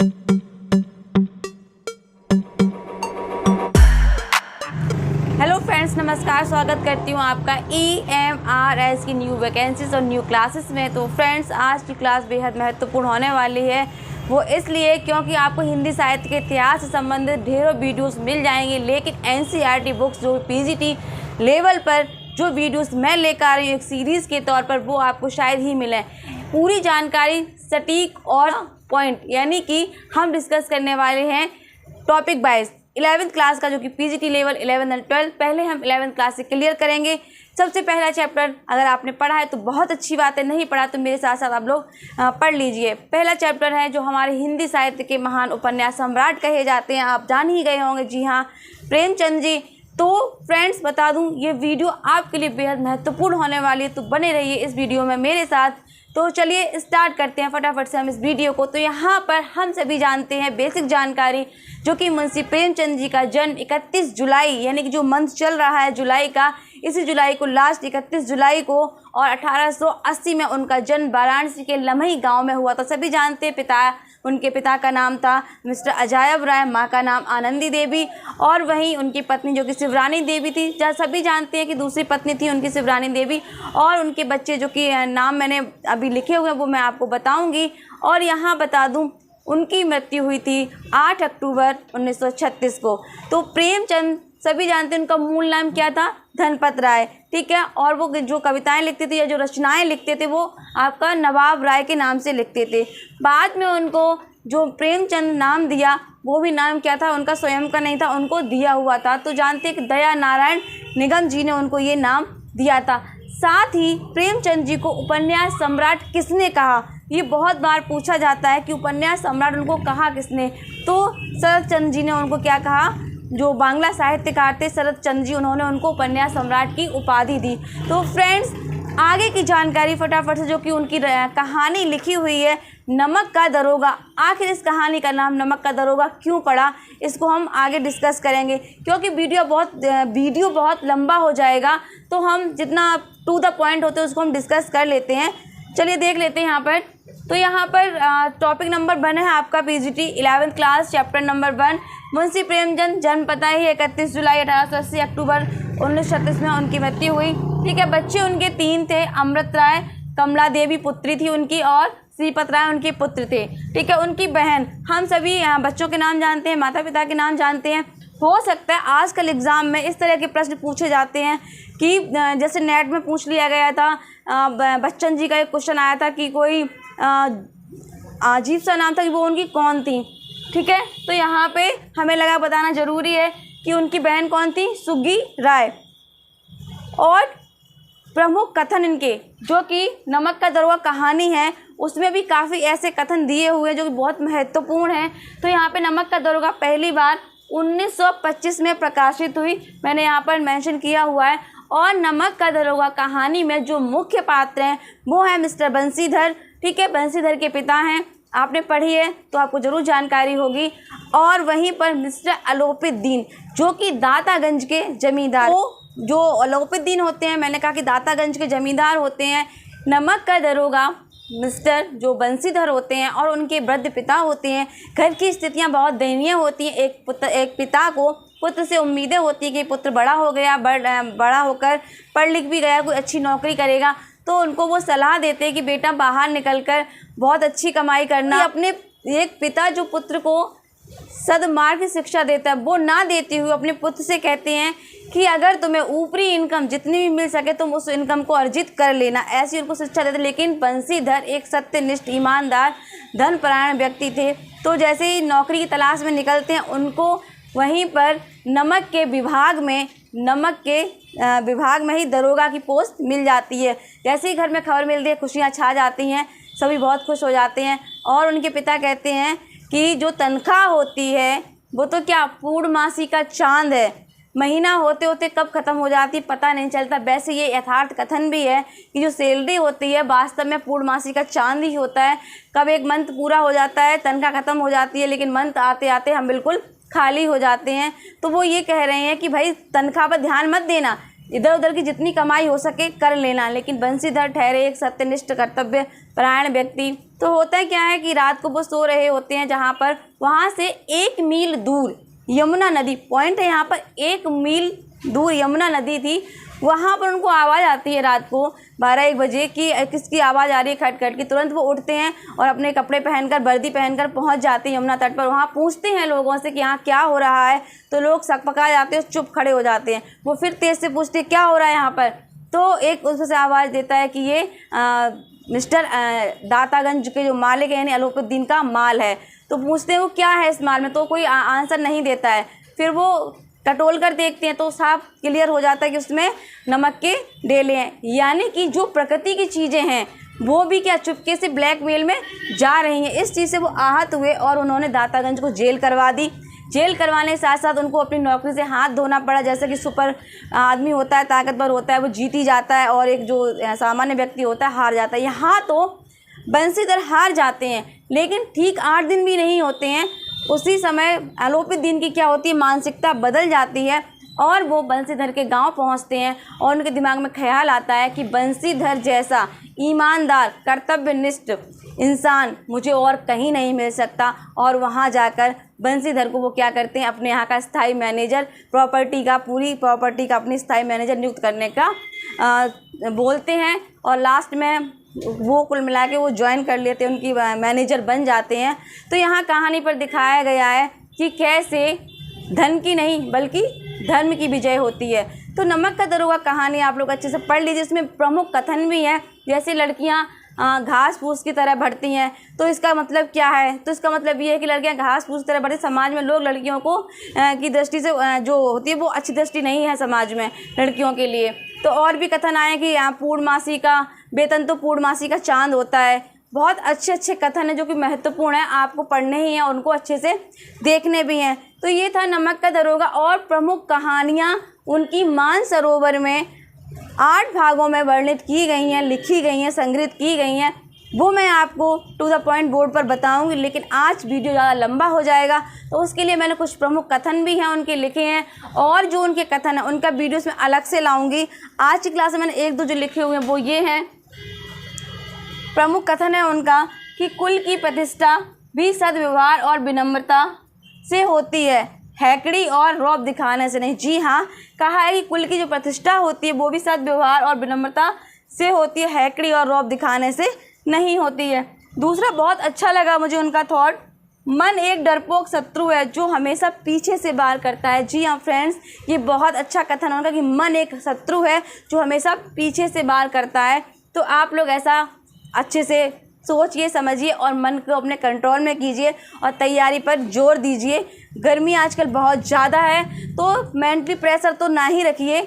Hello friends, नमस्कार। स्वागत करती हूँ आपका EMRS की न्यू वैकेंसीज और न्यू क्लासेस में। तो फ्रेंड्स, आज की क्लास बेहद महत्वपूर्ण होने वाली है। वो इसलिए क्योंकि आपको हिंदी साहित्य के इतिहास से संबंधित ढेरों वीडियोस मिल जाएंगे, लेकिन NCERT बुक्स जो PGT लेवल पर जो वीडियोस मैं लेकर आ रही हूँ एक सीरीज़ के तौर पर, वो आपको शायद ही मिलें। पूरी जानकारी सटीक और पॉइंट, यानी कि हम डिस्कस करने वाले हैं टॉपिक वाइज 11th क्लास का, जो कि PGT लेवल 11 और 12। पहले हम 11th क्लास से क्लियर करेंगे। सबसे पहला चैप्टर अगर आपने पढ़ा है तो बहुत अच्छी बात है, नहीं पढ़ा तो मेरे साथ साथ आप लोग पढ़ लीजिए। पहला चैप्टर है जो हमारे हिंदी साहित्य के महान उपन्यास सम्राट कहे जाते हैं, आप जान ही गए होंगे। जी हाँ, प्रेमचंद जी। तो फ्रेंड्स, बता दूं, ये वीडियो आपके लिए बेहद महत्वपूर्ण होने वाली है, तो बने रहिए इस वीडियो में मेरे साथ। तो चलिए स्टार्ट करते हैं फटाफट से हम इस वीडियो को। तो यहाँ पर हम सभी जानते हैं बेसिक जानकारी, जो कि मुंशी प्रेमचंद जी का जन्म 31 जुलाई, यानी कि जो मंथ चल रहा है जुलाई का, इसी जुलाई को, लास्ट 31 जुलाई को, और 1880 में उनका जन्म वाराणसी के लम्ही गांव में हुआ था। सभी जानते हैं उनके पिता का नाम था मिस्टर अजायब राय, माँ का नाम आनंदी देवी, और वहीं उनकी पत्नी जो कि शिवरानी देवी थी। सभी जानते हैं कि दूसरी पत्नी थी उनकी शिवरानी देवी, और उनके बच्चे जो कि नाम मैंने अभी लिखे हुए हैं वो मैं आपको बताऊंगी। और यहाँ बता दूं, उनकी मृत्यु हुई थी 8 अक्टूबर 1936 को। तो प्रेमचंद सभी जानते हैं, उनका मूल नाम क्या था? धनपत राय, ठीक है। और वो जो कविताएं लिखते थे या जो रचनाएं लिखते थे वो आपका नवाब राय के नाम से लिखते थे। बाद में उनको जो प्रेमचंद नाम दिया, वो भी नाम क्या था? उनका स्वयं का नहीं था, उनको दिया हुआ था। तो जानते हैं कि दया नारायण निगम जी ने उनको ये नाम दिया था। साथ ही प्रेमचंद जी को उपन्यास सम्राट किसने कहा? ये बहुत बार पूछा जाता है कि उपन्यास सम्राट उनको कहा किसने। तो शरद चंद्र जी ने उनको क्या कहा? जो बांग्ला साहित्यकार थे शरद चंद्र जी, उन्होंने उनको उपन्यास सम्राट की उपाधि दी। तो फ्रेंड्स, आगे की जानकारी फटाफट से, जो कि उनकी कहानी लिखी हुई है नमक का दरोगा। आखिर इस कहानी का नाम नमक का दरोगा क्यों पड़ा, इसको हम आगे डिस्कस करेंगे, क्योंकि वीडियो बहुत लंबा हो जाएगा। तो हम जितना टू द पॉइंट होते हैं उसको हम डिस्कस कर लेते हैं। चलिए देख लेते हैं यहाँ पर। तो यहाँ पर टॉपिक नंबर 1 है आपका PGT 11th class, chapter number 1। Munshi Premchand, जन्म पता ही 31 जुलाई 1880, अक्टूबर 1936 में उनकी मृत्यु हुई, ठीक है। बच्चे उनके 3 थे। अमृत राय, कमला देवी पुत्री थी उनकी, और श्रीपत राय उनके पुत्र थे, ठीक है। उनकी बहन, हम सभी बच्चों के नाम जानते हैं, माता पिता के नाम जानते हैं। हो सकता है आजकल एग्ज़ाम में इस तरह के प्रश्न पूछे जाते हैं कि जैसे नेट में पूछ लिया गया था, बच्चन जी का एक क्वेश्चन आया था कि कोई अजीब सा नाम था कि वो उनकी कौन थी, ठीक है। तो यहाँ पे हमें लगा बताना ज़रूरी है कि उनकी बहन कौन थी? सुग्गी राय। और प्रमुख कथन इनके, जो कि नमक का दरोगा कहानी है, उसमें भी काफ़ी ऐसे कथन दिए हुए हैं जो कि बहुत महत्वपूर्ण हैं। तो यहाँ पे नमक का दरोगा पहली बार 1925 में प्रकाशित हुई, मैंने यहाँ पर मेंशन किया हुआ है। और नमक का दरोगा कहानी में जो मुख्य पात्र हैं वो है मिस्टर बंसीधर, ठीक है। बंसीधर के पिता हैं, आपने पढ़ी है तो आपको ज़रूर जानकारी होगी। और वहीं पर मिस्टर अलोपीदीन, जो कि दातागंज के जमींदार, तो जो अलोपीदीन होते हैं, मैंने कहा कि दातागंज के जमींदार होते हैं। नमक का दरोगा मिस्टर जो बंसीधर होते हैं और उनके वृद्ध पिता होते हैं। घर की स्थितियां बहुत दयनीय होती हैं। एक पिता को पुत्र से उम्मीदें होती हैं कि पुत्र बड़ा हो गया, बड़ा होकर पढ़ लिख भी गया, कोई अच्छी नौकरी करेगा, तो उनको वो सलाह देते हैं कि बेटा बाहर निकलकर बहुत अच्छी कमाई करना। अपने एक पिता जो पुत्र को सद्मार्ग की शिक्षा देता है, वो ना देते हुए अपने पुत्र से कहते हैं कि अगर तुम्हें ऊपरी इनकम जितनी भी मिल सके तुम उस इनकम को अर्जित कर लेना, ऐसी उनको शिक्षा देते। लेकिन बंसीधर एक सत्यनिष्ठ, ईमानदार, धनपरायण व्यक्ति थे। तो जैसे ही नौकरी की तलाश में निकलते हैं, उनको वहीं पर नमक के विभाग में ही दरोगा की पोस्ट मिल जाती है। जैसे ही घर में खबर मिलती है, खुशियाँ छा जाती हैं, सभी बहुत खुश हो जाते हैं। और उनके पिता कहते हैं कि जो तनख्वाह होती है वो तो क्या पूर्णमासी का चांद है, महीना होते होते कब ख़त्म हो जाती पता नहीं चलता। वैसे ये यथार्थ कथन भी है कि जो सैलरी होती है वास्तव में पूर्णमासी का चांद ही होता है। कब एक मंथ पूरा हो जाता है, तनख्वाह ख़त्म हो जाती है, लेकिन मंथ आते आते हम बिल्कुल खाली हो जाते हैं। तो वो ये कह रहे हैं कि भाई तनख्वाह पर ध्यान मत देना, इधर उधर की जितनी कमाई हो सके कर लेना। लेकिन बंसीधर ठहरे एक सत्यनिष्ठ, कर्तव्य परायण व्यक्ति। तो होता क्या है कि रात को वो सो रहे होते हैं, जहाँ पर वहाँ से 1 मील दूर यमुना नदी, पॉइंट है यहाँ पर, 1 मील दूर यमुना नदी थी। वहाँ पर उनको आवाज़ आती है रात को 12-1 बजे कि किसकी आवाज़ आ रही है खट खट की। तुरंत वो उठते हैं और अपने कपड़े पहनकर, वर्दी पहनकर पहुँच जाते हैं यमुना तट पर। वहाँ पूछते हैं लोगों से कि यहाँ क्या हो रहा है, तो लोग सकपका जाते हैं, चुप खड़े हो जाते हैं। वो फिर तेज़ से पूछते हैं क्या हो रहा है यहाँ पर, तो एक उससे आवाज़ देता है कि ये मिस्टर दातागंज के जो मालिक है यानी अलोकुद्दीन का माल है। तो पूछते हैं वो क्या है इस माल में, तो कोई आंसर नहीं देता है। फिर वो टटोल कर देखते हैं तो साफ क्लियर हो जाता है कि उसमें नमक के ढेले हैं, यानी कि जो प्रकृति की चीज़ें हैं वो भी क्या चुपके से ब्लैकमेल में जा रही हैं। इस चीज़ से वो आहत हुए और उन्होंने दातागंज को जेल करवा दी। जेल करवाने के साथ साथ उनको अपनी नौकरी से हाथ धोना पड़ा। जैसे कि सुपर आदमी होता है, ताकतवर होता है, वो जीत ही जाता है और एक जो सामान्य व्यक्ति होता है हार जाता है। यहाँ तो बंसीधर हार जाते हैं, लेकिन ठीक 8 दिन भी नहीं होते हैं, उसी समय अलोकुद्दीन की क्या होती है, मानसिकता बदल जाती है और वो बंसीधर के गांव पहुंचते हैं और उनके दिमाग में ख्याल आता है कि बंसीधर जैसा ईमानदार, कर्तव्यनिष्ठ इंसान मुझे और कहीं नहीं मिल सकता। और वहां जाकर बंसीधर को वो क्या करते हैं, अपने यहाँ का स्थायी मैनेजर, पूरी प्रॉपर्टी का अपनी स्थायी मैनेजर नियुक्त करने का बोलते हैं। और लास्ट में वो कुल मिला के वो ज्वाइन कर लेते हैं, उनकी मैनेजर बन जाते हैं। तो यहाँ कहानी पर दिखाया गया है कि कैसे धन की नहीं बल्कि धर्म की विजय होती है। तो नमक का दरोगा कहानी आप लोग अच्छे से पढ़ लीजिए। इसमें प्रमुख कथन भी है, जैसे लड़कियाँ घास फूस की तरह बढ़ती हैं, तो इसका मतलब क्या है, तो इसका मतलब ये है कि लड़कियां घास फूस की तरह बढ़ती। समाज में लोग लड़कियों को की दृष्टि से जो होती है वो अच्छी दृष्टि नहीं है समाज में लड़कियों के लिए। तो और भी कथन आए कि यहाँ पूर्णमासी का वेतन तो पूर्णमासी का चांद होता है। बहुत अच्छे अच्छे कथन हैं जो कि महत्वपूर्ण है, आपको पढ़ने ही हैं और उनको अच्छे से देखने भी हैं। तो ये था नमक का दरोगा। और प्रमुख कहानियाँ उनकी मानसरोवर में 8 भागों में वर्णित की गई हैं, लिखी गई हैं, संग्रहित की गई हैं। वो मैं आपको टू द पॉइंट बोर्ड पर बताऊंगी, लेकिन आज वीडियो ज़्यादा लंबा हो जाएगा, तो उसके लिए मैंने कुछ प्रमुख कथन भी हैं उनके लिखे हैं, और जो उनके कथन हैं उनका वीडियोस में अलग से लाऊंगी। आज की क्लास में मैंने 1-2 जो लिखे हुए हैं वो ये हैं। प्रमुख कथन है उनका कि कुल की प्रतिष्ठा भी सद्व्यवहार और विनम्रता से होती है, हैकड़ी और रौब दिखाने से नहीं। जी हाँ, कहा है कि कुल की जो प्रतिष्ठा होती है वो भी सद्व्यवहार और विनम्रता से होती है, हैकड़ी और रौब दिखाने से नहीं होती है। दूसरा बहुत अच्छा लगा मुझे उनका थॉट, मन एक डरपोक शत्रु है जो हमेशा पीछे से वार करता है। जी हाँ फ्रेंड्स, ये बहुत अच्छा कथन है उनका कि मन एक शत्रु है जो हमेशा पीछे से वार करता है। तो आप लोग ऐसा अच्छे से सोचिए, समझिए और मन को अपने कंट्रोल में कीजिए और तैयारी पर जोर दीजिए। गर्मी आजकल बहुत ज़्यादा है, तो मेंटली प्रेशर तो ना ही रखिए,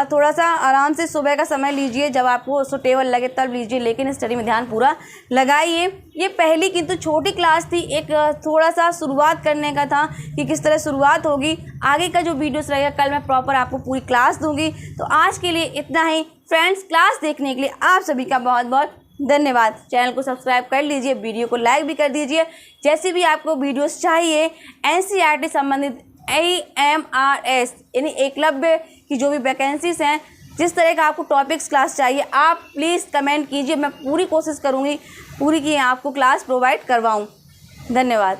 थोड़ा सा आराम से सुबह का समय लीजिए, जब आपको सुटेबल लगे तब लीजिए, लेकिन स्टडी में ध्यान पूरा लगाइए। ये पहली किंतु छोटी क्लास थी, एक थोड़ा सा शुरुआत करने का था कि किस तरह शुरुआत होगी। आगे का जो वीडियोस रहेगा कल मैं प्रॉपर आपको पूरी क्लास दूंगी। तो आज के लिए इतना ही फ्रेंड्स। क्लास देखने के लिए आप सभी का बहुत बहुत धन्यवाद। चैनल को सब्सक्राइब कर लीजिए, वीडियो को लाइक भी कर दीजिए। जैसे भी आपको वीडियोस चाहिए एनसीईआरटी संबंधित AMRS यानी एकलव्य की जो भी वैकेंसीज हैं, जिस तरह का आपको टॉपिक्स क्लास चाहिए आप प्लीज़ कमेंट कीजिए, मैं पूरी कोशिश करूँगी पूरी की आपको क्लास प्रोवाइड करवाऊँ। धन्यवाद।